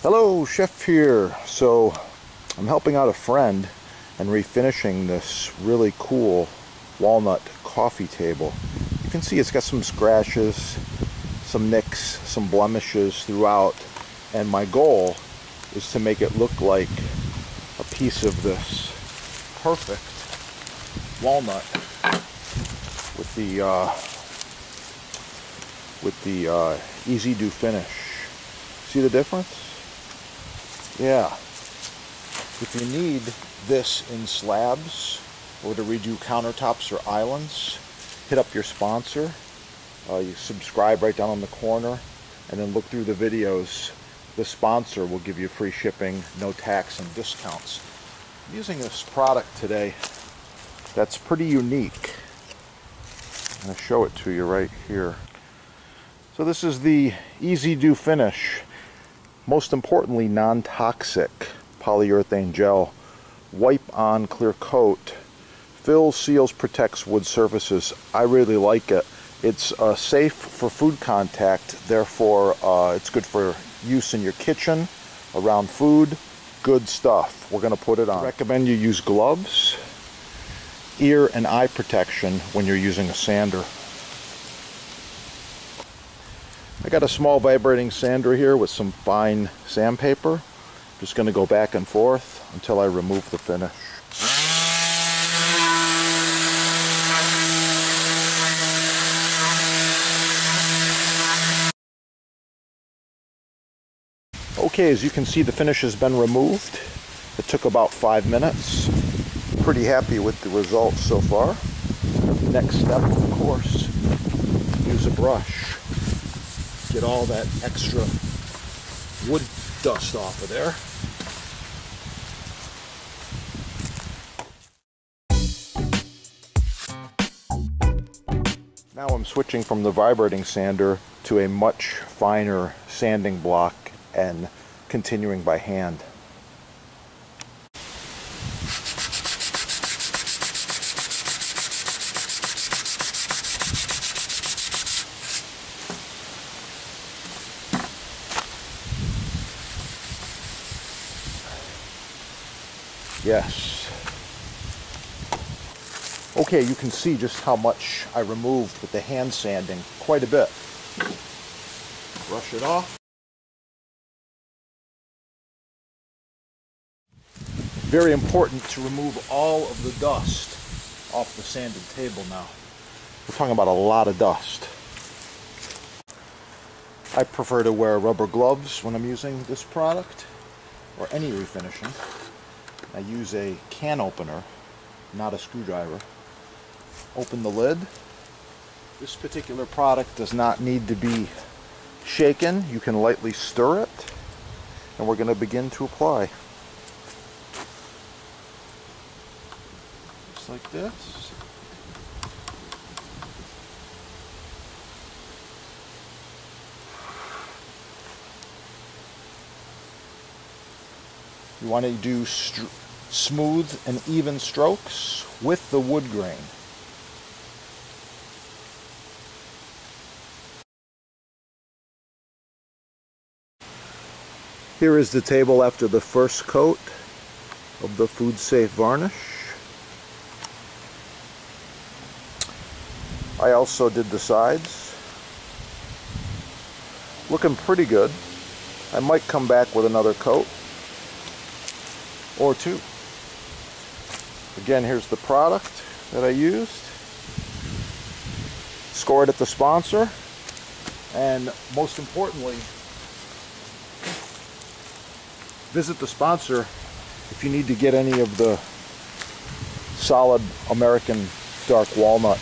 Hello, Chef here. So I'm helping out a friend and refinishing this really cool walnut coffee table. You can see it's got some scratches, some nicks, some blemishes throughout, and my goal is to make it look like a piece of this perfect walnut with the easy do finish. See the difference? Yeah. If you need this in slabs or to redo countertops or islands, hit up your sponsor. You subscribe right down on the corner and then look through the videos. The sponsor will give you free shipping, no tax, and discounts. I'm using this product today that's pretty unique. I'm going to show it to you right here. So this is the Easy Do Finish. Most importantly, non-toxic polyurethane gel. Wipe on, clear coat. Fills, seals, protects wood surfaces. I really like it. It's safe for food contact, therefore it's good for use in your kitchen, around food. Good stuff. We're going to put it on. I recommend you use gloves, ear and eye protection when you're using a sander. I got a small vibrating sander here with some fine sandpaper. Just going to go back and forth until I remove the finish. Okay, as you can see, the finish has been removed. It took about 5 minutes. Pretty happy with the results so far. Next step, of course, use a brush. Get all that extra wood dust off of there. Now I'm switching from the vibrating sander to a much finer sanding block and continuing by hand. Yes. Okay, you can see just how much I removed with the hand sanding. Quite a bit. Brush it off. Very important to remove all of the dust off the sanded table now. We're talking about a lot of dust. I prefer to wear rubber gloves when I'm using this product, or any refinishing. I use a can opener, not a screwdriver. Open the lid. This particular product does not need to be shaken. You can lightly stir it, and we're going to begin to apply. Just like this. You want to do smooth and even strokes with the wood grain. Here is the table after the first coat of the food safe varnish. I also did the sides. Looking pretty good. I might come back with another coat or two. Again, here's the product that I used. Scored at the sponsor. And most importantly, visit the sponsor if you need to get any of the solid American dark walnut.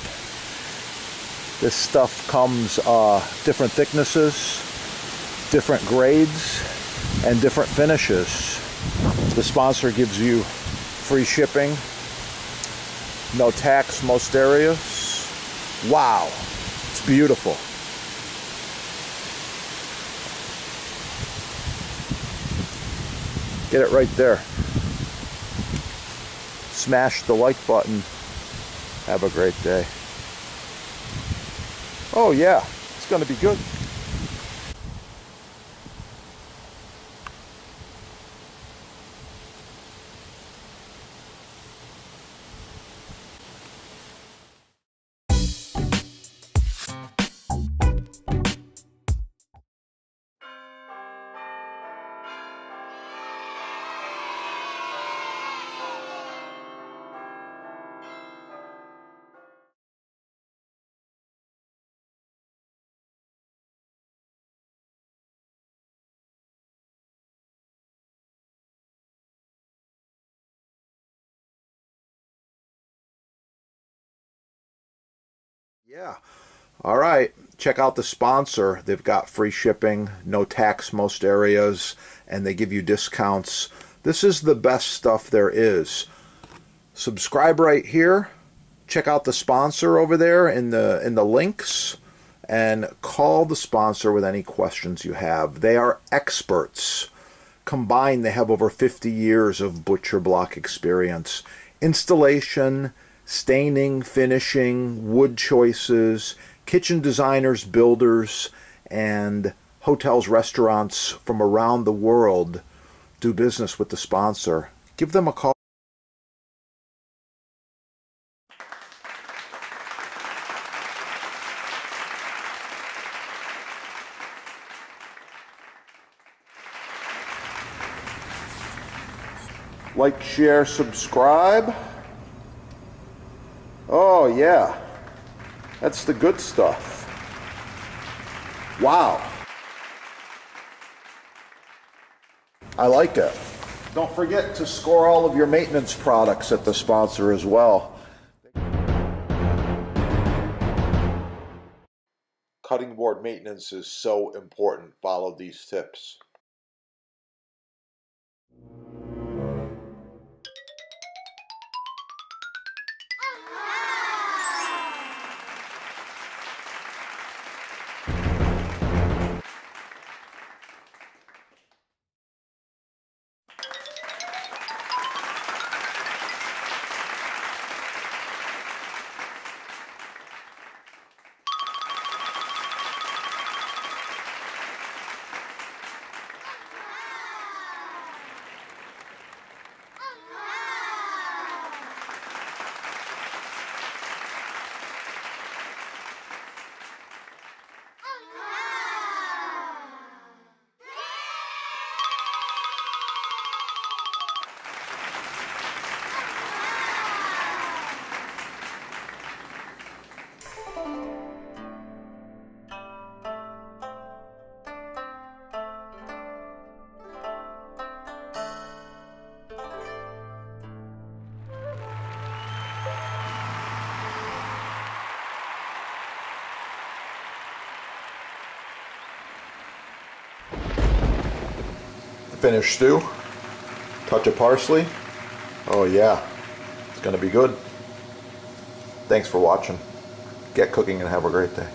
This stuff comes different thicknesses, different grades, and different finishes. The sponsor gives you free shipping, no tax most areas. Wow, it's beautiful. Get it right there. Smash the like button. Have a great day. Oh yeah, it's going to be good. Yeah. All right. Check out the sponsor. They've got free shipping, no tax most areas, and they give you discounts. This is the best stuff there is. Subscribe right here. Check out the sponsor over there in the links, and call the sponsor with any questions you have. They are experts. Combined, they have over 50 years of butcher block experience. Installation, staining, finishing, wood choices, kitchen designers, builders, and hotels, restaurants from around the world do business with the sponsor. Give them a call. Like, share, subscribe. Oh yeah, that's the good stuff. Wow. I like it. Don't forget to score all of your maintenance products at the sponsor as well. Cutting board maintenance is so important. Follow these tips. Finished stew, touch of parsley. Oh yeah, it's gonna be good. Thanks for watching. Get cooking and have a great day.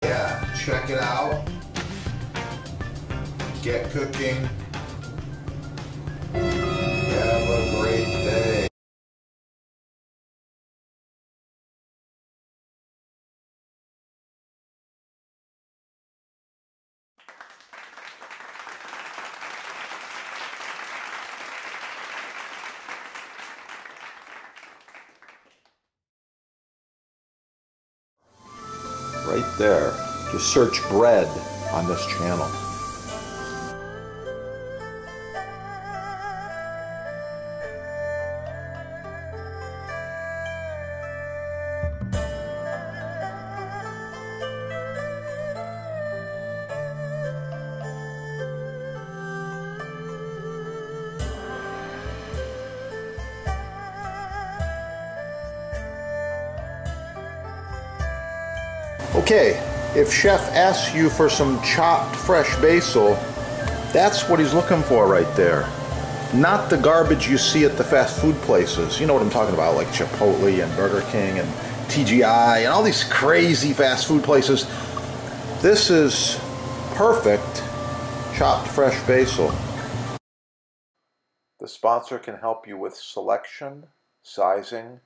Yeah, check it out. Get cooking. Have a great day. Right there. Just search bread on this channel. Okay, if Chef asks you for some chopped fresh basil, that's what he's looking for right there. Not the garbage you see at the fast food places. You know what I'm talking about, like Chipotle and Burger King and TGI and all these crazy fast food places. This is perfect chopped fresh basil. The sponsor can help you with selection, sizing,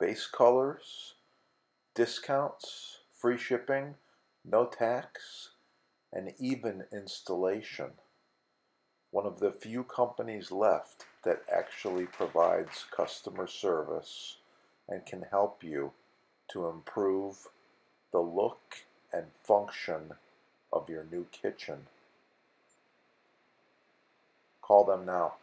base colors, discounts, free shipping, no tax, and even installation. One of the few companies left that actually provides customer service and can help you to improve the look and function of your new kitchen. Call them now.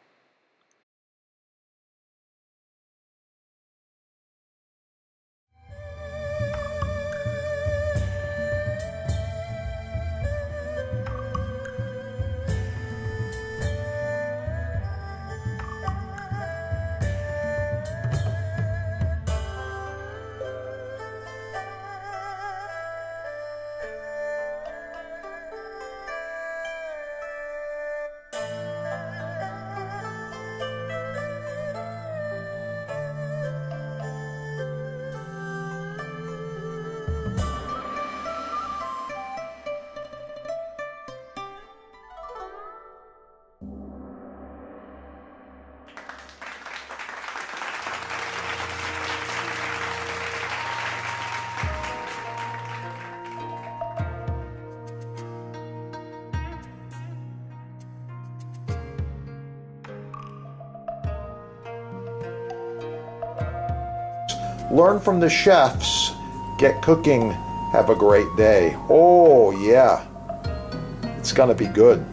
Learn from the chefs. Get cooking. Have a great day. Oh yeah, it's gonna be good.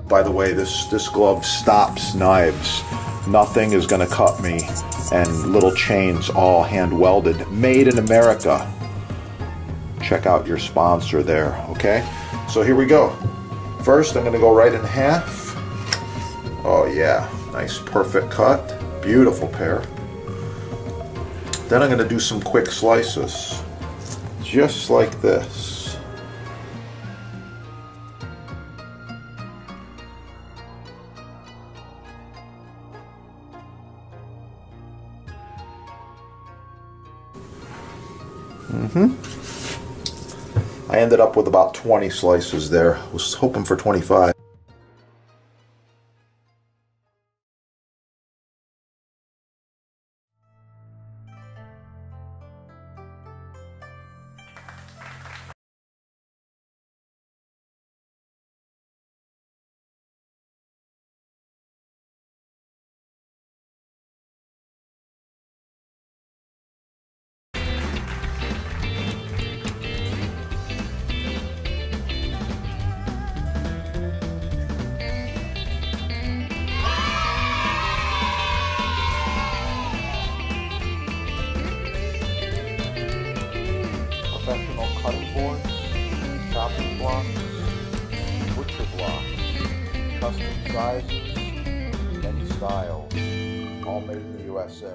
By the way, this glove stops knives. Nothing is going to cut me. And little chains, all hand welded. Made in America. Check out your sponsor there, okay? So here we go. First, I'm going to go right in half. Oh yeah, nice perfect cut. Beautiful pair. Then I'm going to do some quick slices. Just like this. I ended up with about 20 slices there. I was hoping for 25. Professional cutting boards, chopping blocks, butcher blocks, custom sizes, many styles, all made in the USA.